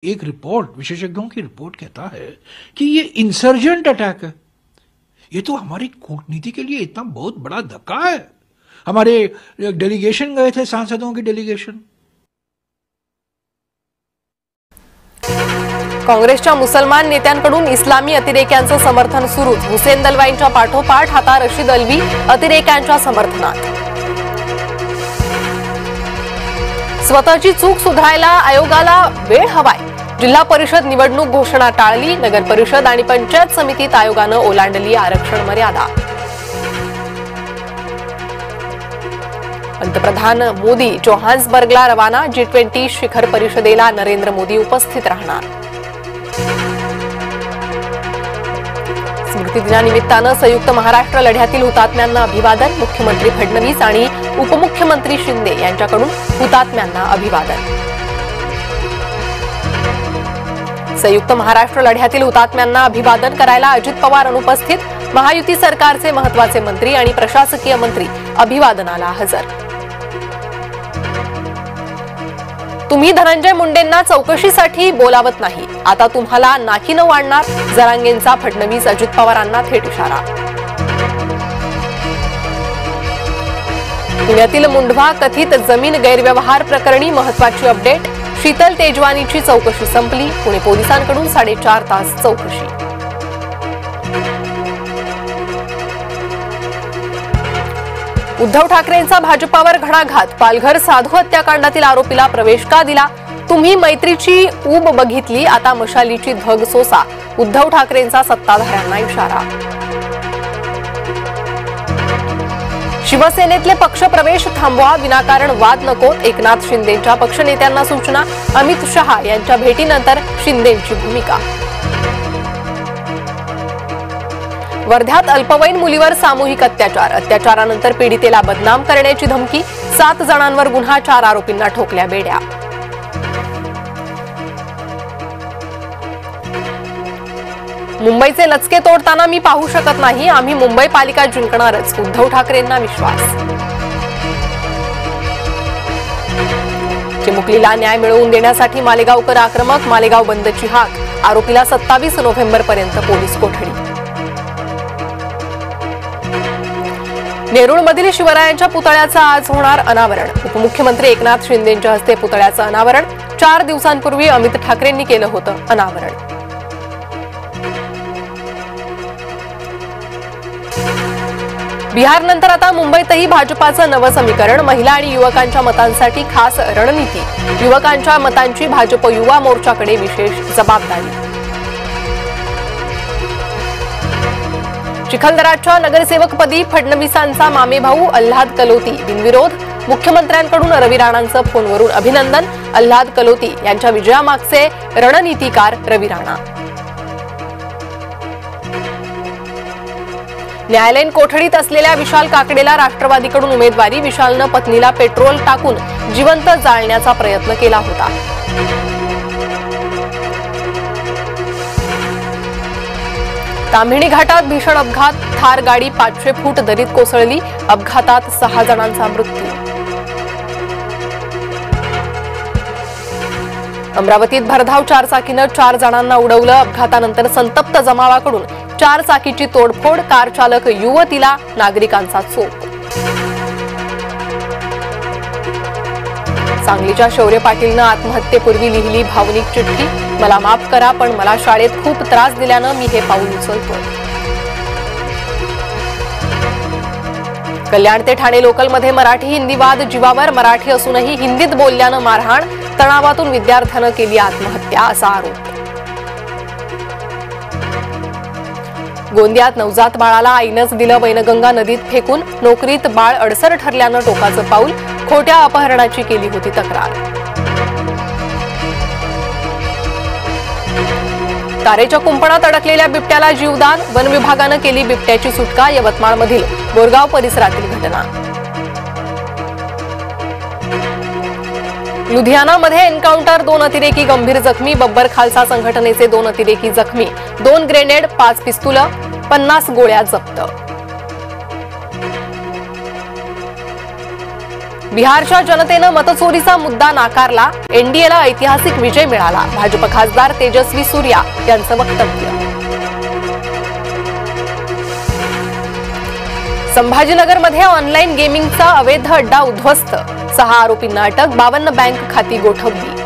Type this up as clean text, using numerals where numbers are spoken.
एक रिपोर्ट, विशेषज्ञों की रिपोर्ट कहता है कि ये इंसर्जेंट अटैक है। ये तो हमारी कूटनीति के लिए इतना बहुत बड़ा धक्का है। हमारे डेलीगेशन गए थे, सांसदों की डेलीगेशन। काँग्रेसच्या मुसलमान नेत्यांकडून इस्लामी अतिरेक्यांचं समर्थन सुरूच। हुसेन दलवाईंच्या पाठोपाठ आता रशीद अल्वी अतिरेक्यांच्या समर्थनात। स्वतःची चूक सुधारायला आयोगाला वेळ हवाय। जिल्हा परिषद निवडणूक घोषणा टाळली। नगर परिषद आणि पंचायत समितीत आयोगानं ओलांडली आरक्षण मर्यादा। पंतप्रधान मोदी जोहान्सबर्गला रवाना। G20 शिखर परिषदेला नरेंद्र मोदी उपस्थित राहणार। स्मृती दिनानिमित्तानं संयुक्त महाराष्ट्र लढ्यातील हुतात्म्यांना अभिवादन। मुख्यमंत्री फडणवीस आणि उपमुख्यमंत्री शिंदे यांच्याकडून हुतात्म्यांना अभिवादन। संयुक्त महाराष्ट्र लढ्यातील हुतात्म्यांना अभिवादन करायला अजित पवार अनुपस्थित। महायुती सरकारचे महत्त्वाचे मंत्री आणि प्रशासकीय मंत्री अभिवादनाला हजर। तुम्ही धनंजय मुंडेंना चौकशीसाठी बोलावत नाही, आता तुम्हाला नाकीनं वाढणार। जरांगेंचा फडणवीस अजित पवारांना थेट इशारा। पुण्यातील मुंढवा कथित जमीन गैरव्यवहार प्रकरणी महत्त्वाची अपडेट। शीतल तेजवानीची चौकशी संपली। पुणे पोलिसांकडून 4.5 तास चौकशी। उद्धव ठाकरेंचा भाजपावर घणाघात। पालघर साधू हत्याकांडातील आरोपीला प्रवेश का दिला? तुम्ही मैत्रीची ऊब बघितली, आता मशालीची धग सोसा। उद्धव ठाकरेंचा सत्ताधाऱ्यांना इशारा। शिवसेनेतले पक्षप्रवेश थांबवा, विनाकारण वाद नको। एकनाथ शिंदेंच्या पक्षनेत्यांना सूचना। अमित शहा यांच्या भेटीनंतर शिंदेंची भूमिका। वर्ध्यात अल्पवयीन मुलीवर सामूहिक अत्याचार। अत्याचारानंतर पीडितेला बदनाम करण्याची धमकी। 7 जणांवर गुन्हा, 4 आरोपींना ठोकल्या बेड्या। मुंबईचे लचके तोडताना मी पाहू शकत नाही, आम्ही मुंबई पालिका जिंकणारच। उद्धव ठाकरेंना विश्वास। चिमुकलीला न्याय मिळवून देण्यासाठी मालेगावकर आक्रमक। मालेगाव बंदची हाक। आरोपीला 27 नोव्हेंबरपर्यंत पोलीस कोठडी। नेरूळमधील शिवरायांच्या पुतळ्याचं आज होणार अनावरण। उपमुख्यमंत्री एकनाथ शिंदेंच्या हस्ते पुतळ्याचं अनावरण। 4 दिवसांपूर्वी अमित ठाकरेंनी केलं होतं अनावरण। बिहारनंतर आता मुंबईतही भाजपाचं नवं समीकरण। महिला आणि युवकांच्या मतांसाठी खास रणनीती। युवकांच्या मतांची भाजप युवा मोर्चाकडे विशेष जबाबदारी। चिखलदराच्या नगरसेवकपदी फडणवीसांचा मामेभाऊ अल्हाद कलोती बिनविरोध। मुख्यमंत्र्यांकडून रवी राणांचं फोनवरून अभिनंदन। अल्हाद कलोती यांच्या विजयामागचे रणनीतिकार रवी राणा। न्यायालयीन कोठडीत असलेल्या विशाल काकडेला राष्ट्रवादीकडून उमेदवारी। विशालनं पत्नीला पेट्रोल टाकून जिवंत जाळण्याचा प्रयत्न केला होता। ताम्हिणी घाटात भीषण अपघात। थार गाडी 500 फूट दरीत कोसळली। अपघातात 6 जणांचा मृत्यू। अमरावतीत भरधाव 4 चाकीनं 4 जणांना उडवलं। अपघातानंतर संतप्त जमावाकडून 4 चाकीची तोडफोड। कार चालक युवतीला नागरिकांचा चोप। सांगलीच्या शौर्य पाटीलनं आत्महत्येपूर्वी लिहिली भावनिक चिठ्ठी। मला माफ करा, पण मला शाळेत खूप त्रास दिल्यानं मी हे पाऊल उचलतोय। कल्याण ते ठाणे लोकलमध्ये मराठी हिंदी वाद जीवावर। मराठी असूनही हिंदीत बोलल्यानं मारहाण। तणावातून विद्यार्थ्यानं केली आत्महत्या असा आरोप। गोंदियात नवजात बाळाला आईनंच दिलं वैनगंगा नदीत फेकून। नोकरीत बाळ अडसर ठरल्यानं टोकाचं पाऊल। खोट्या अपहरणाची केली होती तक्रार। तारेच्या कुंपणात अडकलेल्या बिबट्याला जीवदान। वन विभागानं केली बिबट्याची सुटका। यवतमाळमधील बोरगाव परिसरातील घटना। लुधियानामध्ये एन्काउंटर। 2 अतिरेकी गंभीर जखमी। बब्बर खालसा संघटनेचे 2 अतिरेकी जखमी। 2 ग्रेनेड, 5 पिस्तुलं, 50 गोळ्या जप्त। बिहारच्या जनतेनं मतचोरीचा मुद्दा नाकारला, एनडीएला ऐतिहासिक विजय मिळाला, भाजप खासदार तेजस्वी सूर्या यांचं वक्तव्य. संभाजीनगरमध्ये ऑनलाईन गेमिंगचा अवैध अड्डा उद्ध्वस्त, 6 आरोपींना अटक, 52 बँक खाती गोठवली.